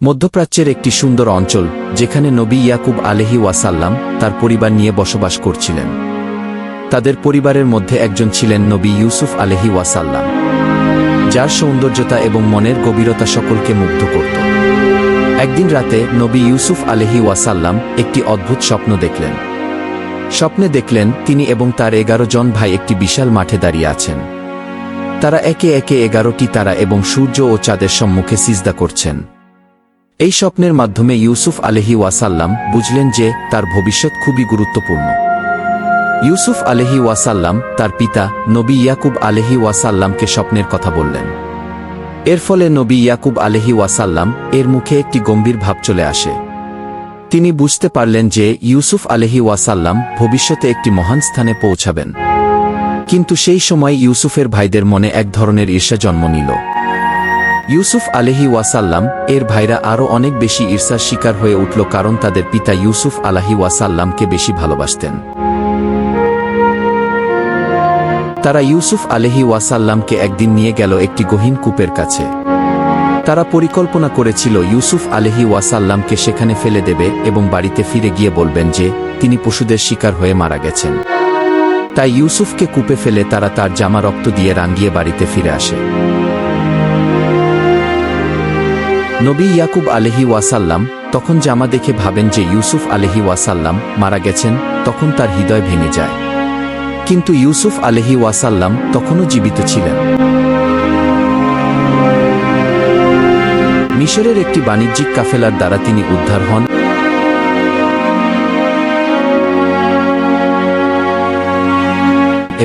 মধ্যপ্রাচ্যের একটি সুন্দর অঞ্চল যেখানে নবী ইয়াকুব আলাইহি ওয়াসাল্লাম তার পরিবার নিয়ে বসবাস করছিলেন। তাদের পরিবারের মধ্যে একজন ছিলেন নবী ইউসুফ আলাইহি ওয়াসাল্লাম, যার সৌন্দর্যতা এবং মনের গভীরতা সকলকে মুগ্ধ করত। একদিন রাতে নবী ইউসুফ আলাইহি ওয়াসাল্লাম একটি অদ্ভুত স্বপ্ন দেখলেন। স্বপ্নে দেখলেন তিনি এবং তার 11 জন ভাই একটি বিশাল মাঠে দাঁড়িয়ে আছেন। তারা একে একে 11টি তারা এবং সূর্য ও চাঁদের সম্মুখে সিজদা করছেন। এই স্বপ্নের মাধ্যমে ইউসুফ আলাইহি ওয়াসাল্লাম বুঝলেন যে তার ভবিষ্যৎ খুবই গুরুত্বপূর্ণ। ইউসুফ আলাইহি ওয়াসাল্লাম তার পিতা নবী ইয়াকুব আলাইহি ওয়াসাল্লামকে স্বপ্নের কথা বললেন। এর ফলে নবী ইয়াকুব আলাইহি ওয়াসাল্লাম এর মুখে একটি গম্ভীর ভাব চলে আসে। তিনি বুঝতে পারলেন যে ইউসুফ আলাইহি ওয়াসাল্লাম ভবিষ্যতে একটি মহান স্থানে পৌঁছাবেন। কিন্তু সেই সময় ইউসুফের ভাইদের মনে এক ধরনের ঈর্ষা জন্ম নিল। ইউসুফ আলাইহি ওয়াসাল্লাম এর ভাইরা আরও অনেক বেশি ঈর্ষার শিকার হয়ে উঠল, কারণ তাদের পিতা ইউসুফ আলাইহি ওয়াসাল্লামকে বেশি ভালোবাসতেন। তারা ইউসুফ আলাইহি ওয়াসাল্লামকে একদিন নিয়ে গেল একটি গহীন কূপের কাছে। তারা পরিকল্পনা করেছিল ইউসুফ আলাইহি ওয়াসাল্লামকে সেখানে ফেলে দেবে এবং বাড়িতে ফিরে গিয়ে বলবেন যে তিনি পশুদের শিকার হয়ে মারা গেছেন। তাই ইউসুফকে কূপে ফেলে তারা তার জামা রক্ত দিয়ে রাঙিয়ে বাড়িতে ফিরে আসে। নবী ইয়াকুব আলাইহি ওয়াসাল্লাম তখন জামা দেখে ভাবেন যে ইউসুফ আলাইহি ওয়াসাল্লাম মারা গেছেন। তখন তার হৃদয় ভেঙে যায়। কিন্তু ইউসুফ আলাইহি ওয়াসাল্লাম তখনও জীবিত ছিলেন। মিশরের একটি বাণিজ্যিক কাফেলার দ্বারা তিনি উদ্ধার হন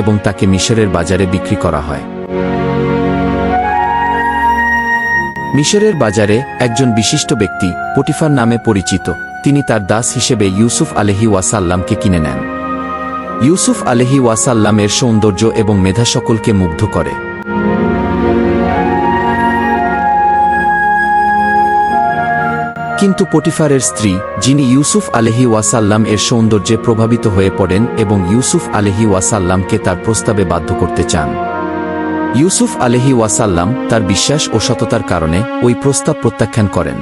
এবং তাকে মিশরের বাজারে বিক্রি করা হয়। মিশরের বাজারে একজন বিশিষ্ট ব্যক্তি পটিফার নামে পরিচিত, তিনি তার দাস হিসেবে ইউসুফ আলাইহি ওয়াসাল্লামকে কিনে নেন। ইউসুফ আলাইহি ওয়াসাল্লামের সৌন্দর্য এবং মেধা সকলকে মুগ্ধ করে। কিন্তু পটিফারের স্ত্রী, যিনি ইউসুফ আলাইহি ওয়াসাল্লাম এর সৌন্দর্যে প্রভাবিত হয়ে পড়েন এবং ইউসুফ আলাইহি ওয়াসাল্লামকে তার প্রস্তাবে বাধ্য করতে চান। ইউসুফ আলাইহি ওয়াসাল্লাম তার বিশ্বাস ও সততার কারণে ওই প্রস্তাব প্রত্যাখ্যান করেন।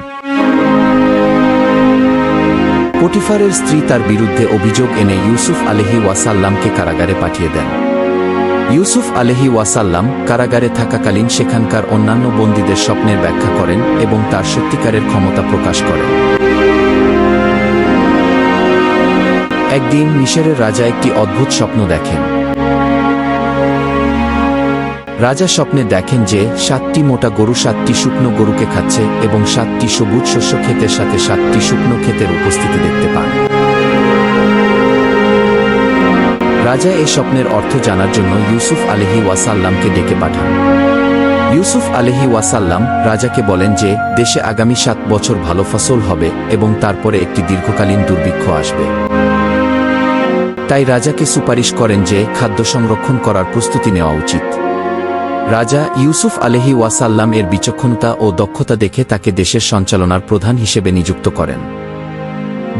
পটিফারের স্ত্রী তার বিরুদ্ধে অভিযোগ এনে ইউসুফ আলাইহি ওয়াসাল্লামকে কারাগারে পাঠিয়ে দেন। ইউসুফ আলাইহি ওয়াসাল্লাম কারাগারে থাকাকালীন সেখানকার অন্যান্য বন্দীদের স্বপ্নের ব্যাখ্যা করেন এবং তার সত্যিকারের ক্ষমতা প্রকাশ করেন। একদিন মিশরের রাজা একটি অদ্ভুত স্বপ্ন দেখেন। রাজা স্বপ্নে দেখেন যে 7টি মোটা গরু 7টি শুকনো গরুকে খাচ্ছে এবং 7টি সবুজ শস্য ক্ষেতের সাথে 7টি শুকনো ক্ষেতের উপস্থিতি দেখতে পান। রাজা এই স্বপ্নের অর্থ জানার জন্য ইউসুফ আলাইহি ওয়াসাল্লামকে ডেকে পাঠান। ইউসুফ আলাইহি ওয়াসাল্লাম রাজাকে বলেন যে দেশে আগামী 7 বছর ভালো ফসল হবে এবং তারপরে একটি দীর্ঘকালীন দুর্ভিক্ষ আসবে। তাই রাজাকে সুপারিশ করেন যে খাদ্য সংরক্ষণ করার প্রস্তুতি নেওয়া উচিত। রাজা ইউসুফ আলাইহি ওয়াসাল্লাম এর বিচক্ষণতা ও দক্ষতা দেখে তাকে দেশের সঞ্চালনার প্রধান হিসেবে নিযুক্ত করেন।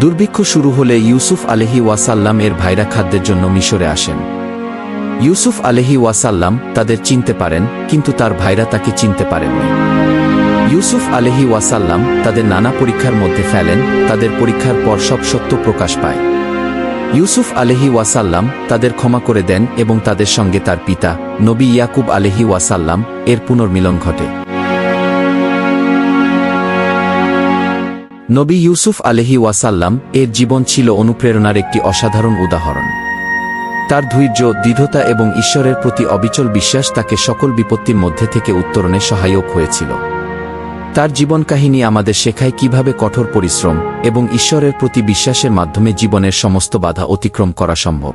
দুর্ভিক্ষ শুরু হলে ইউসুফ আলাইহি ওয়াসাল্লাম এর ভাইরা খাদ্যের জন্য মিশরে আসেন। ইউসুফ আলাইহি ওয়াসাল্লাম তাদের চিনতে পারেন, কিন্তু তার ভাইরা তাকে চিনতে পারেননি। ইউসুফ আলাইহি ওয়াসাল্লাম তাদের নানা পরীক্ষার মধ্যে ফেলেন। তাদের পরীক্ষার পর সব সত্য প্রকাশ পায়। ইউসুফ আলাইহি ওয়াসাল্লাম তাদের ক্ষমা করে দেন এবং তাদের সঙ্গে তার পিতা নবী ইয়াকুব আলাইহি ওয়াসাল্লাম এর পুনর্মিলন ঘটে। নবী ইউসুফ আলাইহি ওয়াসাল্লাম এর জীবন ছিল অনুপ্রেরণার একটি অসাধারণ উদাহরণ। তার ধৈর্য, দৃঢ়তা এবং ঈশ্বরের প্রতি অবিচল বিশ্বাস তাকে সকল বিপত্তির মধ্যে থেকে উত্তরণে সহায়ক হয়েছিল। তার জীবন কাহিনী আমাদের শেখায় কিভাবে কঠোর পরিশ্রম এবং ঈশ্বরের প্রতি বিশ্বাসের মাধ্যমে জীবনের সমস্ত বাধা অতিক্রম করা সম্ভব।